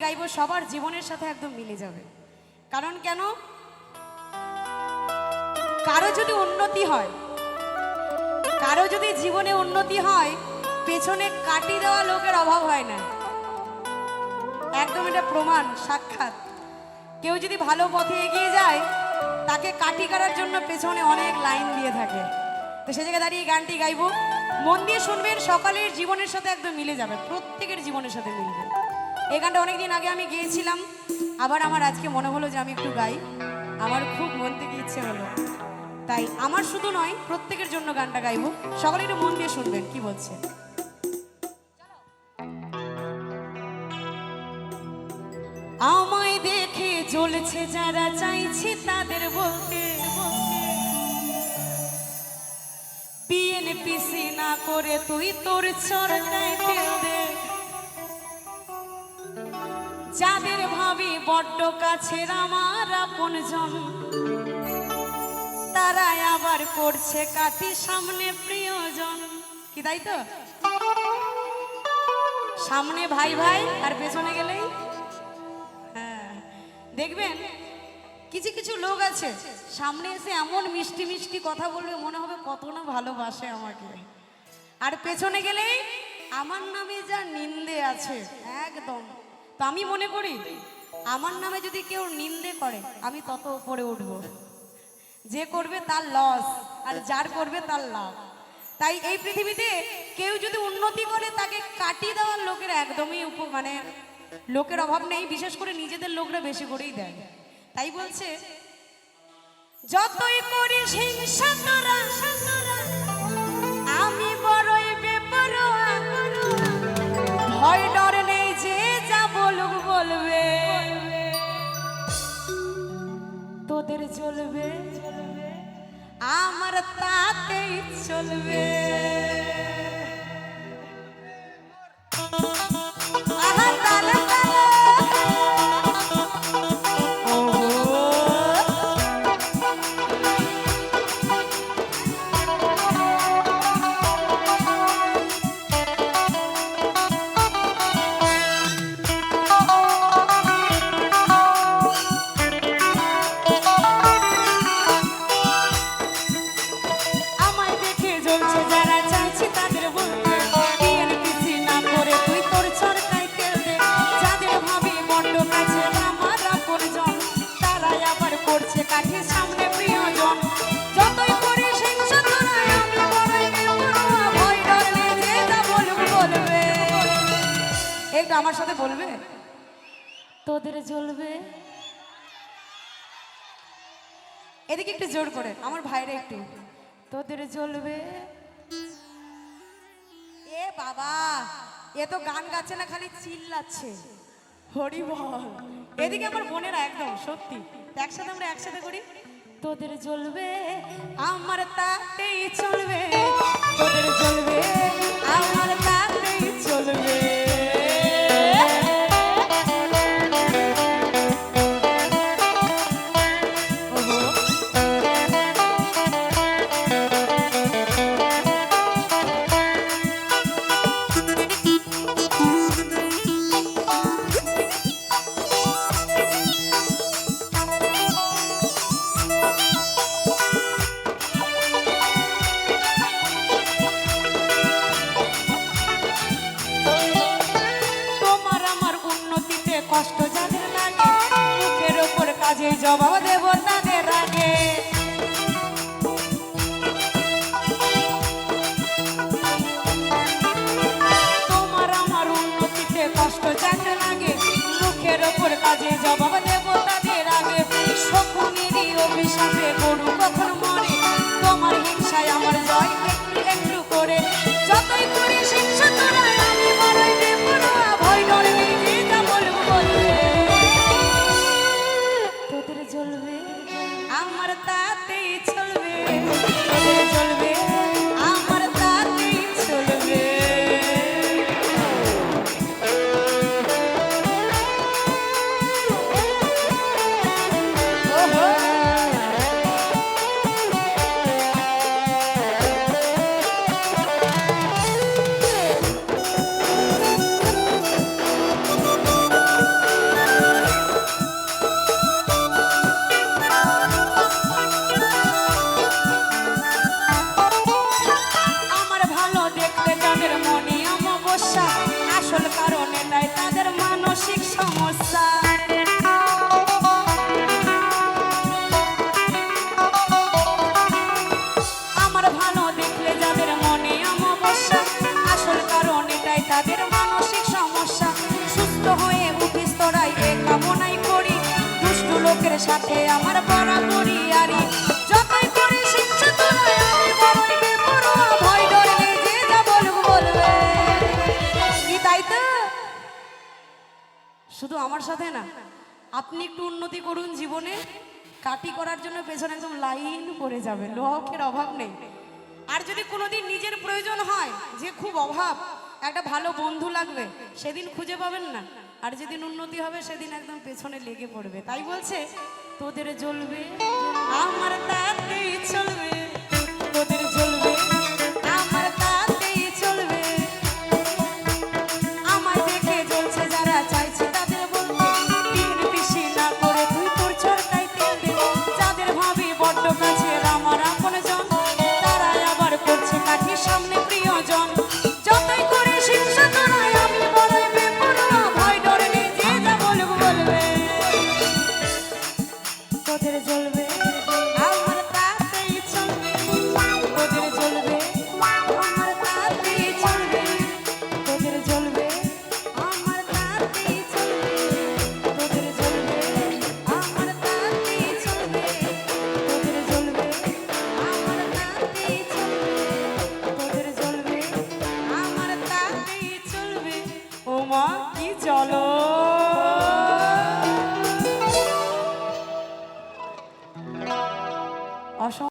গাইব সবার জীবনের সাথে একদম মিলে যাবে। কারণ কেন, কারো যদি উন্নতি হয়, কারো যদি জীবনে উন্নতি হয়, পেছনে কাটি দেওয়া লোকের অভাব হয় না। একদম এটা প্রমাণ সাক্ষাৎ। কেউ যদি ভালো পথে এগিয়ে যায়, তাকে কাটি কাটার জন্য পেছনে অনেক লাইন দিয়ে থাকে। তো সে জায়গায় দাঁড়িয়ে গানটি গাইব, মন দিয়ে শুনবেন, সকালের জীবনের সাথে একদম মিলে যাবে, প্রত্যেকের জীবনের সাথে মিলবে। এই গানটা অনেকদিন আগে আমি গেয়েছিলাম, আবার আমার আজকে মনে হলো যে আমি একটু গাই, আমার খুব মন থেকে ইচ্ছে হলো, তাই আমার শুধু নয় প্রত্যেকের জন্য গানটা গাইব। সকলে একটু মন দিয়ে শুনবেন কি বলছে। আমায় দেখে জ্বলছে যারা, চাইছি তাদের বলতে, বিএনপিসি না করে তুই তোর চরকায় তেল দে। যাদের ভাবি বড্ড কাছের আমার আপনজন, তারাই আবার করছে কাটি সামনে প্রিয়জন। কি তাই তো, সামনে ভাই ভাই আর পেছনে গেলেই হ্যাঁ। দেখবেন কিছু কিছু লোক আছে, সামনে এসে এমন মিষ্টি মিষ্টি কথা বলবে, মনে হবে কত না ভালোবাসে আমাকে, আর পেছনে গেলেই আমার নামে যা নিন্দে আছে একদম। তো আমি মনে করি আমার নামে যদি কেউ নিন্দে করে, আমি তত উপরে উঠবো। যে করবে তার লস, আর যার করবে তার লাভ। তাই এই পৃথিবীতে কেউ যদি উন্নতি করে, তাকে কাটিয়ে দেওয়ার লোকের একদমই মানে লোকের অভাব নেই, বিশেষ করে নিজেদের লোকরা বেশি করেই দেয়। তাই বলছে, যতই করিস হিংসা তোরা, আমি বড়ই বেপরোয়া, ভয় ডর নেই যে যা বলুক বলবে, তোদের চলবে আমার তাতেই চলবে। আমার সাথে বলবে, তোদের জ্বলবে। এদিকে একটু জোর করে আমার ভাইরা একটু, তোদের জ্বলবে। এ বাবা, এ তো গান গাচ্ছে না, খালি চিল্লাচ্ছে, হরি বল। এদিকে আমার বোনেরা একদম সত্যি, একসাথে আমরা একসাথে করি, তোদের জ্বলবে আমার তাতেই চলবে, তোদের জ্বলবে আমার তাতেই চলবে। কষ্ট যাদের লাগে, মুখের ওপর কাজে জবাব দেব তাদের আগে। তোমার আমার উন্নতিতে কষ্ট যাদের লাগে, মুখের ওপর কাজে জবাব দেব তাদের আগে। শকুনেরই অভিশাপে গরু কখন মরে, তোমার হিংসায় আমার জয় একটু একটু করে। যতই করিস হিংসা তোরা, আমি বড়ই বেপরোয়া, ভয় ডর নেই যে যা বলবো বলবে, তোদের জ্বলবে আমার তাতেই চলবে, তোদের জ্বলবে আমার তাতেই চলবে। সমস্যা। আমার ভালো দেখলে যাদের মনে অমাবস্যা, আসল কারণ এটাই তাদের মানসিক সমস্যা। সুস্থ হয়ে উঠিস তোরাই এ কামনাই করি, দুষ্টু লোকের সাথে আমার বরাবরই আরি। যতই করিস ইচ্ছে তোরাই আমি বড়ই বেপরোয়া, ভয় ডর নেই যে যা বলবো বলবে। কি তাই তো? শুধু আমার সাথে না, আপনি একটু উন্নতি করুন জীবনে, কাটি করার জন্য পেছনে একদম লাইন পড়ে যাবে, লোকের অভাব নেই। আর যদি কোনোদিন নিজের প্রয়োজন হয় যে খুব অভাব, একটা ভালো বন্ধু লাগবে, সেদিন খুঁজে পাবেন না। আর যেদিন উন্নতি হবে সেদিন একদম পেছনে লেগে পড়বে। তাই বলছে তোদের জ্বলবে আমার তাতেই চলবে, তোদের জ্বলবে আমার তাতেই চলবে। আমায় দেখে জ্বলছে যারা, চাইছে তাদের বলতে তিন পিসি না করে তুই তোর চরকাই তেল দে। যাদের ভাবি বড্ড কাছের আমার আপনজন, তারাই আবার করছে কাঠি সামনে প্রিয়জন। যতই করে শিক্ষা তোরাই আমি বড়ই বেপরোয়া, ভয় ডর নেই যে যা বলবো বলবে। তোদের জ্বলবে আমার তাতেই চলবে, তোদের জ্বলবে আমার তাতেই চলবে, তোদের জ্বলবে আমার তাতেই চলবে, তোদের জ্বলবে আমার তাতেই চলবে, তোদের জ্বলবে আমার তাতেই চলবে, তোদের জ্বলবে আমার তাতেই চলবে। ও মা কি চলো অসম